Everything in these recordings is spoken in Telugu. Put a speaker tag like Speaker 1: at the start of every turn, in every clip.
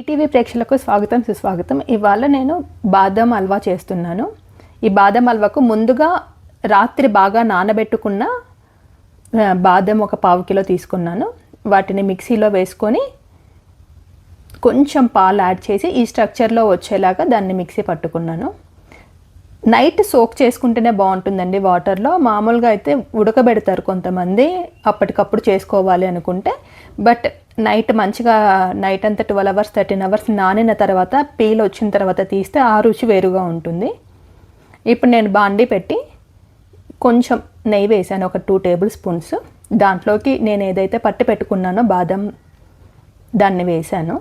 Speaker 1: ఈటీవీ ప్రేక్షకులకు స్వాగతం సుస్వాగతం. ఇవాళ నేను బాదం హల్వా చేస్తున్నాను. ఈ బాదం హల్వాకు ముందుగా రాత్రి బాగా నానబెట్టుకున్న బాదం ఒక 1/2 కిలో తీసుకున్నాను. వాటిని మిక్సీలో వేసుకొని కొంచెం పాలు యాడ్ చేసి ఈ స్ట్రక్చర్లో వచ్చేలాగా దాన్ని మిక్సీ పట్టుకున్నాను. నైట్ సోక్ చేసుకుంటేనే బాగుంటుందండి వాటర్లో. మామూలుగా అయితే ఉడకబెడతారు కొంతమంది, అప్పటికప్పుడు చేసుకోవాలి అనుకుంటే. బట్ మంచిగా నైట్ అంతా 12 అవర్స్ 13 అవర్స్ నానిన తర్వాత పీల్ వచ్చిన తర్వాత తీస్తే ఆ రుచి వేరుగా ఉంటుంది. ఇప్పుడు నేను బాండీ పెట్టి కొంచెం నెయ్యి వేసాను, ఒక 2 టేబుల్ స్పూన్స్. దాంట్లోకి నేను ఏదైతే పట్టి పెట్టుకున్నానో బాదం దాన్ని వేసాను.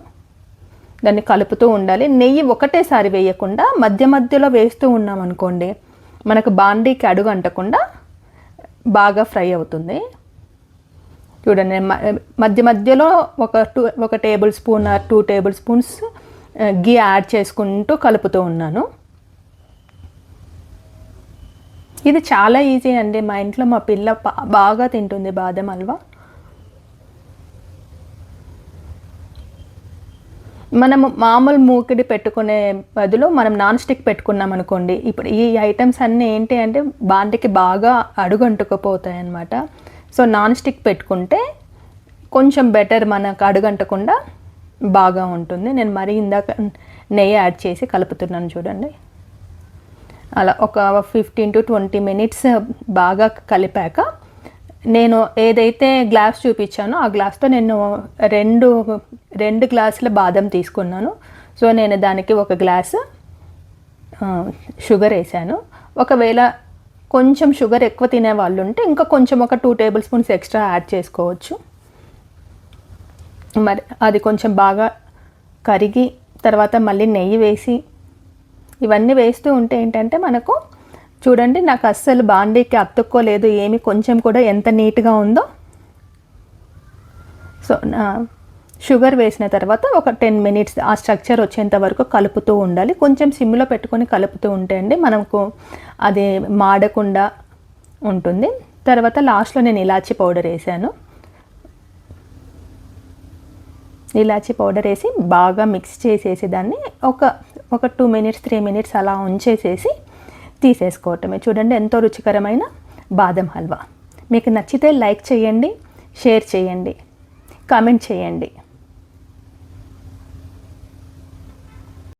Speaker 1: దాన్ని కలుపుతూ ఉండాలి. నెయ్యి ఒకటేసారి వేయకుండా మధ్య మధ్యలో వేస్తూ ఉన్నాం అనుకోండి, మనకు బాండీకి అడుగు అంటకుండా బాగా ఫ్రై అవుతుంది. చూడండి, మధ్య మధ్యలో ఒక టేబుల్ స్పూన్ 2 టేబుల్ స్పూన్స్ గీ యాడ్ చేసుకుంటూ కలుపుతూ ఉన్నాను. ఇది చాలా ఈజీ అండి. మా ఇంట్లో మా పిల్ల బాగా తింటుంది బాదం హల్వా. మనము మామూలు మూకిడి పెట్టుకునే బదులు మనం నాన్ స్టిక్ పెట్టుకున్నాం అనుకోండి, ఇప్పుడు ఈ ఐటమ్స్ అన్నీ ఏంటి అంటే బాండికి బాగా అడుగంటుకుపోతాయి అన్నమాట. సో నాన్ స్టిక్ పెట్టుకుంటే కొంచెం బెటర్, మనకు అడుగంటకుండా బాగా ఉంటుంది. నేను మరీ ఇందాక నెయ్యి యాడ్ చేసి కలుపుతున్నాను చూడండి. అలా ఒక 15 to 20 మినిట్స్ బాగా కలిపాక నేను ఏదైతే గ్లాస్ చూపించానో ఆ గ్లాస్తో నేను రెండు గ్లాసుల బాదం తీసుకున్నాను. సో నేను దానికి ఒక గ్లాసు షుగర్ వేసాను. ఒకవేళ కొంచెం షుగర్ ఎక్కువ తినే వాళ్ళు ఉంటే ఇంకా కొంచెం ఒక 2 టేబుల్ స్పూన్స్ ఎక్స్ట్రా యాడ్ చేసుకోవచ్చు. మరి అది కొంచెం బాగా కరిగి తర్వాత మళ్ళీ నెయ్యి వేసి ఇవన్నీ వేస్తూ ఉంటే ఏంటంటే మనకు చూడండి, నాకు అస్సలు బాండీకి అతుక్కోలేదు ఏమి, కొంచెం కూడా ఎంత నీట్గా ఉందో. సో షుగర్ వేసిన తర్వాత ఒక 10 మినిట్స్ ఆ స్ట్రక్చర్ వచ్చేంత వరకు కలుపుతూ ఉండాలి. కొంచెం సిమ్లో పెట్టుకొని కలుపుతూ ఉంటే అండి మనకు అది మాడకుండా ఉంటుంది. తర్వాత లాస్ట్లో నేను ఇలాచీ పౌడర్ వేసాను. ఇలాచీ పౌడర్ వేసి బాగా మిక్స్ చేసేసి దాన్ని ఒక 2 మినిట్స్ 3 మినిట్స్ అలా ఉంచేసేసి తీసేసుకోవటమే. చూడండి, ఎంతో రుచికరమైన బాదం హల్వా. మీకు నచ్చితే లైక్ చేయండి, షేర్ చేయండి, కామెంట్ చేయండి.